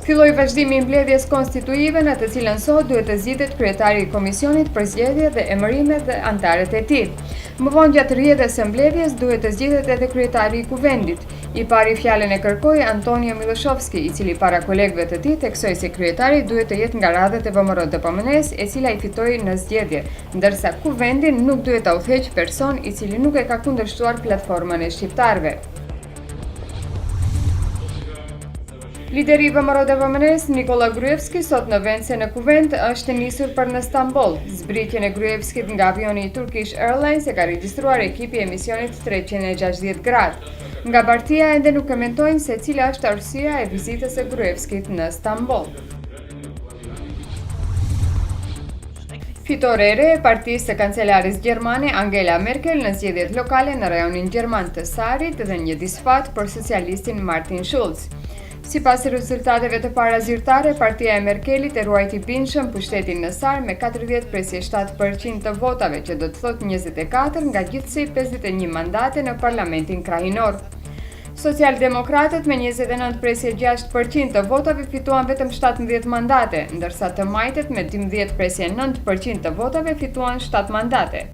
Filloi vazhdimi i mbledhjes konstituive në të cilën sot duhet të zgjidhet kryetari i Komisionit për zgjedhje dhe emërimet dhe anëtarët e tij. Më vonë gjatë rrjedhjes së mbledhjes duhet të zgjidhet edhe kryetari i Kuvendit. I pari fjalën e kërkoi Antonio Miloshovski, i cili para kolegëve të tij theksoi se kryetari duhet të jetë nga radhët e VMRO-DPMN-s, e cila i fitoi në zgjedhje, ndërsa Kuvendin nuk duhet ta udhëheqë person i cili nuk e ka kundërshtuar platformën e shqiptarëve. Lideri i VMRO-DPMN-s, Nikola Gruevski, sot në vend se në Kuvend është nisur për në Stamboll. Zbritjen e Gruevskit nga avioni i Turkish Airlines e ka regjistruar ekipi i emisionit 360 gradë. Nga partia ende nuk komentojnë se cila është arsyeja e vizitës së Gruevskit në Stamboll. Fitore e re e partisë së kancelares gjermane Angela Merkel në zgjedhjet lokale në rajonin gjerman të Sarit dhe një disfat për socialistin Martin Schulz. Sipas rezultateve të para zyrtare, partia e Merkelit e ruajti bindshëm pushtetin në Sar me 40,7% të votave, që do të thotë 24 nga gjithsej 51 mandate në parlamentin krajinor. Socialdemokratët me 29,6% të votave fituan vetëm 17 mandate, ndërsa të majtet me 12,9% të votave fituan 7 mandate.